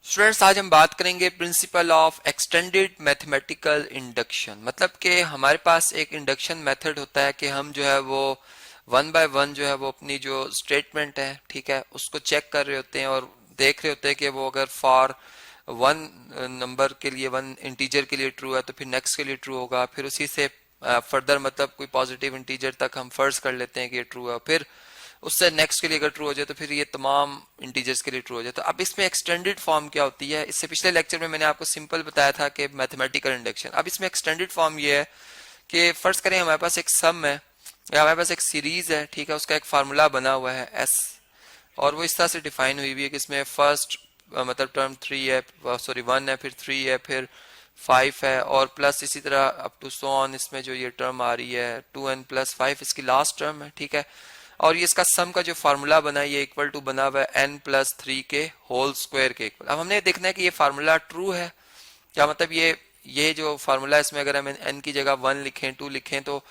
Students, आज हम बात करेंगे principle of extended mathematical induction. मतलब कि हमारे पास एक इंडक्शन मेथड होता है कि हम जो है वो वन बाय वन जो है वो अपनी जो स्टेटमेंट है, ठीक है, उसको चेक कर रहे होते हैं और देख रहे होते हैं कि वो अगर फॉर वन नंबर के लिए, वन इंटीजर के लिए ट्रू है तो फिर नेक्स्ट के लिए ट्रू होगा, फिर उसी से फर्दर मतलब कोई पॉजिटिव इंटीजर तक हम फर्ज कर लेते हैं कि ये ट्रू है, फिर उससे नेक्स्ट के लिए अगर ट्रू हो जाए तो फिर ये तमाम इंटीजर्स के लिए ट्रू हो जाए। तो अब इसमें एक्सटेंडेड फॉर्म क्या होती है, इससे पिछले लेक्चर में मैंने आपको सिंपल बताया था कि मैथमेटिकल इंडक्शन। अब इसमें एक्सटेंडेड फॉर्म ये है कि फर्ज करें हमारे पास एक सम है या हमारे पास एक सीरीज है, ठीक है, उसका एक फार्मूला बना हुआ है एस, और वो इस तरह से डिफाइन हुई हुई है कि इसमें फर्स्ट मतलब टर्म थ्री है, सॉरी वन है, फिर थ्री है, फिर फाइव है, और प्लस इसी तरह अप टू सो ऑन इसमें जो ये टर्म आ रही है 2n+5 इसकी लास्ट टर्म है, ठीक है। और ये इसका सम का जो फार्मूला बना है ये इक्वल टू बना हुआ है n+3 के होल स्क्वायर के इक्वल। अब हमने देखना है कि ये फार्मूला ट्रू है क्या, मतलब ये जो फार्मूला है इसमें अगर हम n की जगह 1 लिखें, 2 लिखें तो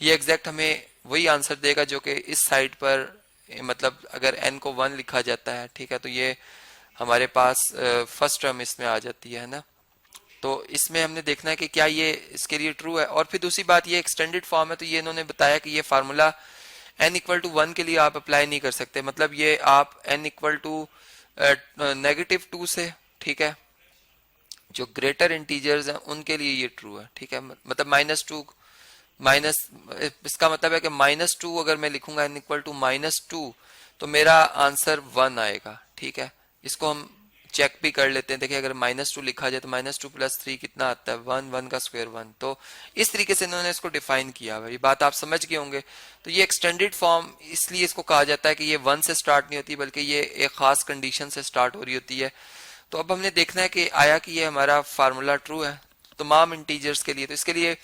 ये एग्जैक्ट हमें वही आंसर देगा जो कि इस साइड पर, मतलब अगर n को 1 लिखा जाता है, ठीक है, तो ये हमारे पास फर्स्ट टर्म इसमें आ जाती है ना। तो इसमें हमने देखना है कि क्या ये इसके लिए ट्रू है। और फिर दूसरी बात, ये एक्सटेंडेड फॉर्म है तो ये इन्होंने बताया कि ये फार्मूला n=1 के लिए आप अप्लाई नहीं कर सकते, मतलब ये आप n=-2 से, ठीक है, जो ग्रेटर इंटीजर्स हैं उनके लिए ये ट्रू है, ठीक है। मतलब -2 माइनस, इसका मतलब है कि -2 अगर मैं लिखूंगा n=-2 तो मेरा आंसर 1 आएगा, ठीक है। इसको हम चेक भी कर लेते हैं, देखिए अगर -2 लिखा जाए तो -2+3 कितना आता है 1, 1 का स्क्वायर 1। तो इस तरीके से इन्होंने इसको डिफाइन किया हुआ, ये बात आप समझ गए होंगे। तो ये एक्सटेंडेड फॉर्म इसलिए इसको कहा जाता है कि ये 1 से स्टार्ट नहीं होती बल्कि ये एक खास कंडीशन से स्टार्ट हो रही होती है। तो अब हमने देखना है कि आया कि ये हमारा फार्मूला ट्रू है तमाम इंटीजर्स के लिए। तो इसके लिए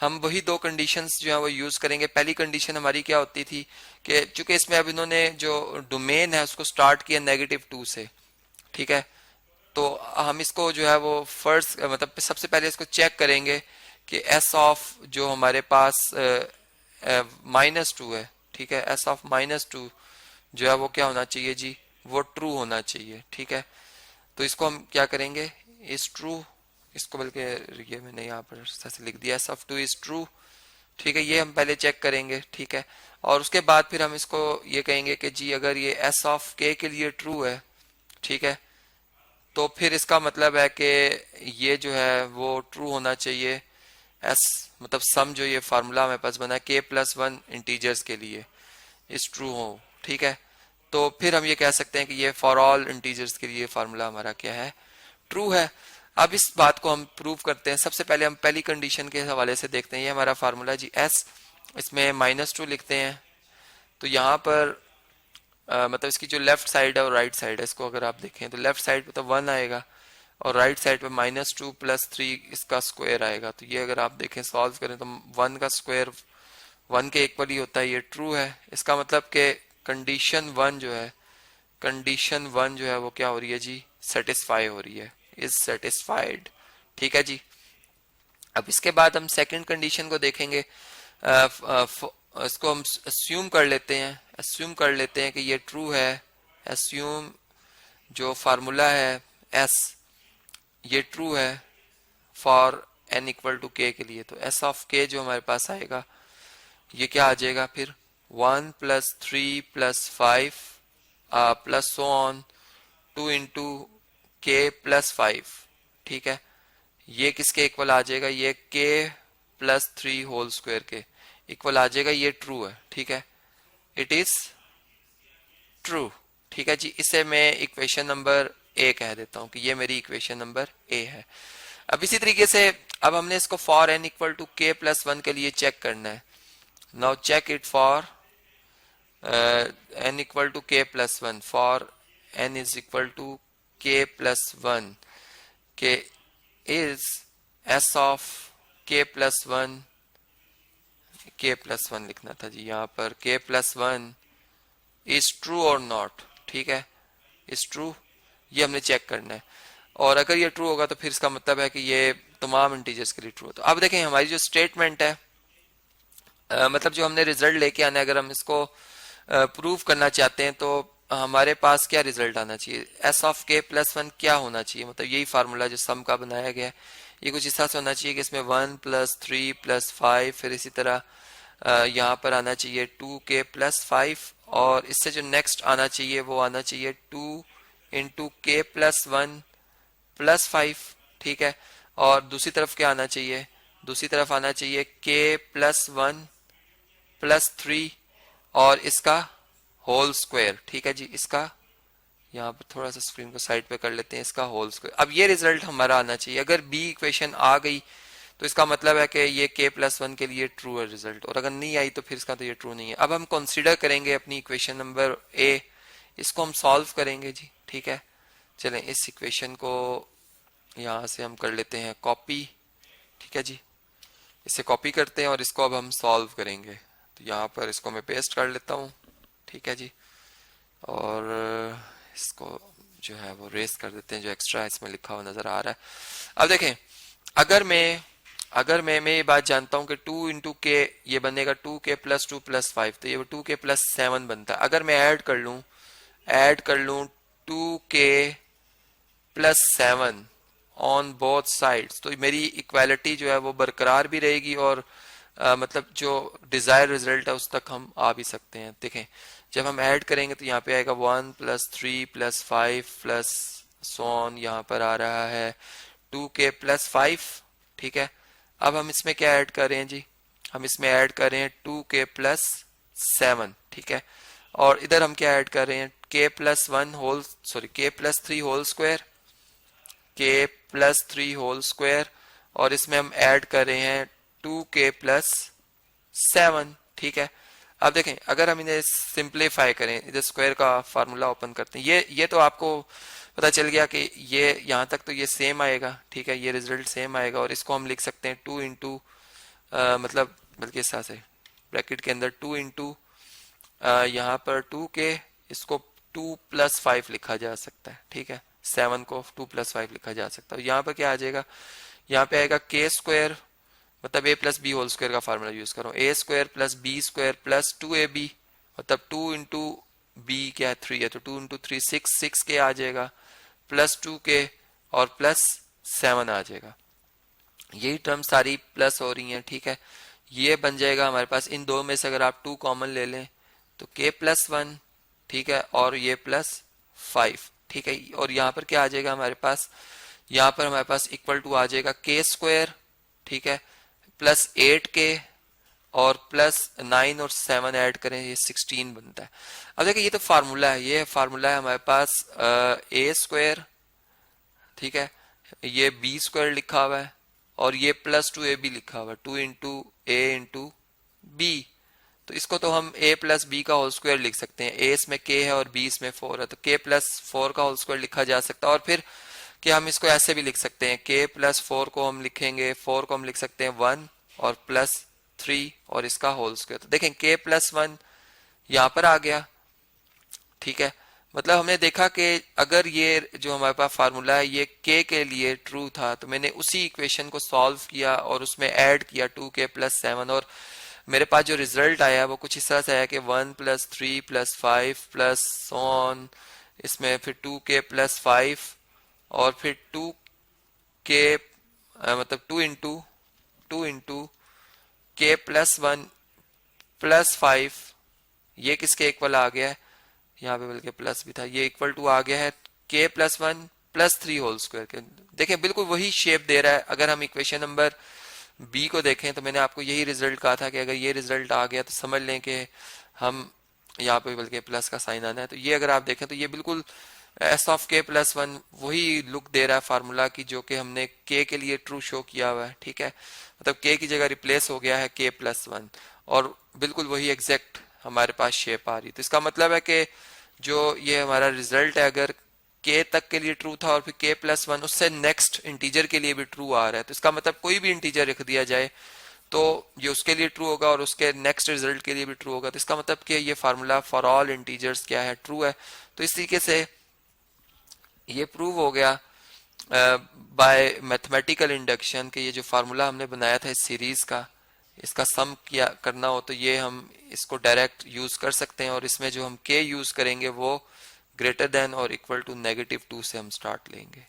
हम वही दो कंडीशंस जो है वो यूज करेंगे। पहली कंडीशन हमारी क्या होती थी कि चूंकि इसमें अब इन्होंने जो डोमेन है उसको स्टार्ट किया -2 से, ठीक है, तो हम इसको जो है वो फर्स्ट मतलब सबसे पहले इसको चेक करेंगे कि एस ऑफ जो हमारे पास -2 है, ठीक है, एस ऑफ -2 जो है वो क्या होना चाहिए जी, वो ट्रू होना चाहिए, ठीक है। तो इसको हम क्या करेंगे, इज ट्रू, इसको बल्कि ये मैंने यहाँ पर से लिख दिया, एस ऑफ 2 इज ट्रू, ठीक है, ये हम पहले चेक करेंगे, ठीक है। और उसके बाद फिर हम इसको ये कहेंगे कि जी अगर ये एस ऑफ के लिए ट्रू है, ठीक है, तो फिर इसका मतलब है कि ये जो है वो ट्रू होना चाहिए एस, मतलब सम जो ये फार्मूला हमारे पास बना है k+1 इंटीजर्स के लिए इज ट्रू हो, ठीक है। तो फिर हम ये कह सकते हैं कि ये फॉर ऑल इंटीजर्स के लिए फार्मूला हमारा क्या है, ट्रू है। अब इस बात को हम प्रूव करते हैं। सबसे पहले हम पहली कंडीशन के हवाले से देखते हैं। ये हमारा फार्मूला जी एस, इसमें -2 लिखते हैं, तो यहाँ पर मतलब इसकी जो लेफ्ट साइड है और राइट साइड है, इसको अगर आप देखें तो लेफ्ट साइड पे तो 1 आएगा और राइट साइड पे -2+3 इसका स्क्वायर आएगा। तो ये अगर आप देखें सॉल्व करें तो 1 का स्क्वायर 1 के इक्वल ही होता है, ये ट्रू है। इसका मतलब कि कंडीशन 1 जो है, कंडीशन 1 जो है वो क्या हो रही है जी, सेटिस्फाई हो रही है, इज सेटिस्फाइड, ठीक है जी। अब इसके बाद हम सेकंड कंडीशन को देखेंगे। इसको हम अस्यूम कर लेते हैं, अस्यूम कर लेते हैं कि ये ट्रू है। अस्यूम जो फार्मूला है एस, ये ट्रू है फॉर n=k के लिए। तो एस ऑफ के जो हमारे पास आएगा ये क्या आ जाएगा फिर 1+3+5 प्लस सो ऑन 2 × k+5, ठीक है। ये किसके इक्वल आ जाएगा, ये k+3 होल स्क्वायर के इक्वल आ जाएगा। ये ट्रू है, ठीक है, इट इज ट्रू, ठीक है जी। इसे मैं इक्वेशन नंबर ए कह देता हूं कि ये मेरी इक्वेशन नंबर ए है। अब इसी तरीके से अब हमने इसको फॉर n=k+1 के लिए चेक करना है। Now check it for n=k+1, for n=k+1 के is s of k+1, k+1 लिखना था जी यहाँ पर, k+1 इज ट्रू और नॉट, ठीक है, इज ट्रू, ये हमने चेक करना है। और अगर ये ट्रू होगा तो फिर इसका मतलब है कि ये तमाम इंटीजर्स के लिए ट्रू है। तो अब देखें हमारी जो स्टेटमेंट है, मतलब जो हमने रिजल्ट लेके आना है, अगर हम इसको प्रूव करना चाहते हैं तो हमारे पास क्या रिजल्ट आना चाहिए, एस ऑफ के प्लस वन क्या होना चाहिए, मतलब यही फार्मूला जो सम का बनाया गया है ये कुछ इस तरह से होना चाहिए कि इसमें 1 + 3 + 5, फिर इसी तरह यहाँ पर आना चाहिए 2k + 5, और इससे जो नेक्स्ट आना चाहिए वो आना चाहिए 2 × k + 1 + 5, ठीक है। और दूसरी तरफ क्या आना चाहिए, दूसरी तरफ आना चाहिए k + 1 + 3 और इसका होल स्क्वायर, ठीक है जी। इसका यहाँ पर थोड़ा सा स्क्रीन को साइड पे कर लेते हैं, इसका होल स्क्वायर। अब ये रिजल्ट हमारा आना चाहिए। अगर बी इक्वेशन आ गई तो इसका मतलब है कि ये k + 1 के लिए ट्रू है रिजल्ट, और अगर नहीं आई तो फिर इसका तो ये ट्रू नहीं है। अब हम कंसीडर करेंगे अपनी इक्वेशन नंबर ए, इसको हम सॉल्व करेंगे जी, ठीक है। चलें इस इक्वेशन को यहाँ से हम कर लेते हैं कॉपी, ठीक है जी। इसे कॉपी करते हैं और इसको अब हम सॉल्व करेंगे। तो यहाँ पर इसको मैं पेस्ट कर लेता हूँ, ठीक है जी। और इसको जो है वो रेस कर देते हैं, जो एक्स्ट्रा इसमें लिखा हुआ नजर आ रहा है। अब देखें, अगर मैं ये बात जानता हूं कि 2 × k ये बनेगा 2k + 2 + 5, तो ये 2k + 7 बनता है। अगर मैं ऐड कर लूं 2k + 7 ऑन बोथ साइड्स, तो मेरी इक्वालिटी जो है वो बरकरार भी रहेगी और मतलब जो डिजायर रिजल्ट है उस तक हम आ भी सकते हैं। देखें, जब हम ऐड करेंगे तो यहाँ पे आएगा 1 + 3 + 5 प्लस सोन, यहाँ पर आ रहा है 2k + 5, ठीक है। अब हम इसमें क्या ऐड कर रहे हैं जी, हम इसमें ऐड कर रहे हैं 2k + 7, ठीक है। और इधर हम क्या ऐड कर रहे हैं, k + 3 whole square, k + 3 whole square, और इसमें हम ऐड कर रहे हैं 2k + 7, ठीक है। अब देखें, अगर हम इन्हें सिंप्लीफाई करें, इधर स्क्वायर का फार्मूला ओपन करते हैं, ये तो आपको पता चल गया कि ये यहाँ तक तो ये सेम आएगा, ठीक है, ये रिजल्ट सेम आएगा। और इसको हम लिख सकते हैं 2 इंटू मतलब बल्कि इस तरह से ब्रैकेट के अंदर 2 इंटू यहाँ पर 2k, इसको 2 + 5 लिखा जा सकता है, ठीक है। 7 को 2 + 5 लिखा जा सकता है। यहाँ पर क्या आ जाएगा, यहाँ पे आएगा k² मतलब a + b होल स्क्वायर का फार्मूला यूज करो, a² + b² + 2ab, मतलब 2 इंटू b क्या है 3 है, तो 2 इंटू 3 6k आ जाएगा, प्लस 2k और +7 आ जाएगा। यही टर्म सारी प्लस हो रही हैं, ठीक है। ये बन जाएगा हमारे पास, इन दो में से अगर आप 2 कॉमन ले लें तो k + 1, ठीक है, और ये +5, ठीक है। और यहाँ पर क्या आ जाएगा हमारे पास, यहाँ पर हमारे पास इक्वल टू आ जाएगा k², ठीक है, +8k और +9 और 7 ऐड करें, ये 16 बनता है। अब देखिए, ये तो फार्मूला है, ये फार्मूला है हमारे पास a², ठीक है, ये b² लिखा हुआ है और ये +2ab लिखा हुआ है, 2 इंटू a इंटू b। तो इसको तो हम a + b का होल स्क्वायर लिख सकते हैं। a इसमें k है और b इसमें 4 है, तो k + 4 का होल स्क्वायर लिखा जा सकता है। और फिर कि हम इसको ऐसे भी लिख सकते हैं, k + 4 को हम लिखेंगे, 4 को हम लिख सकते हैं 1 और +3 और इसका होल स्क्वायर। तो देखें k + 1 यहाँ पर आ गया, ठीक है। मतलब हमने देखा कि अगर ये जो हमारे पास फार्मूला है ये k के लिए ट्रू था, तो मैंने उसी इक्वेशन को सॉल्व किया और उसमें ऐड किया 2k + 7, और मेरे पास जो रिजल्ट आया वो कुछ इस तरह से आया कि 1 + 3 + 5 प्लस सोन, इसमें फिर 2k + 5 और फिर 2k मतलब 2 इंटू k + 1 + 5, ये किसके इक्वल आ गया है, यहाँ पे बल्कि प्लस भी था, ये इक्वल टू आ गया है k + 1 + 3 होल स्क्वायर के। देखिए बिल्कुल वही शेप दे रहा है। अगर हम इक्वेशन नंबर बी को देखें तो मैंने आपको यही रिजल्ट कहा था कि अगर ये रिजल्ट आ गया तो समझ लें कि हम यहाँ पे बल्कि प्लस का साइन आना है। तो ये अगर आप देखें तो ये बिल्कुल s ऑफ k + 1 वही लुक दे रहा है फार्मूला की, जो कि हमने k के लिए ट्रू शो किया हुआ है, ठीक है। मतलब k की जगह रिप्लेस हो गया है k + 1 और बिल्कुल वही एग्जैक्ट हमारे पास शेप आ रही। तो इसका मतलब है कि जो ये हमारा रिजल्ट है, अगर k तक के लिए ट्रू था और फिर k + 1 उससे नेक्स्ट इंटीजर के लिए भी ट्रू आ रहा है, तो इसका मतलब कोई भी इंटीजर रख दिया जाए तो ये उसके लिए ट्रू होगा और उसके नेक्स्ट रिजल्ट के लिए भी ट्रू होगा। तो इसका मतलब कि ये फार्मूला फॉर ऑल इंटीजर्स क्या है, ट्रू है। तो इस तरीके से ये प्रूव हो गया बाय मैथमेटिकल इंडक्शन कि ये जो फार्मूला हमने बनाया था इस सीरीज का, इसका सम किया करना हो तो ये हम इसको डायरेक्ट यूज कर सकते हैं। और इसमें जो हम k यूज करेंगे वो ग्रेटर देन और इक्वल टू -2 से हम स्टार्ट लेंगे।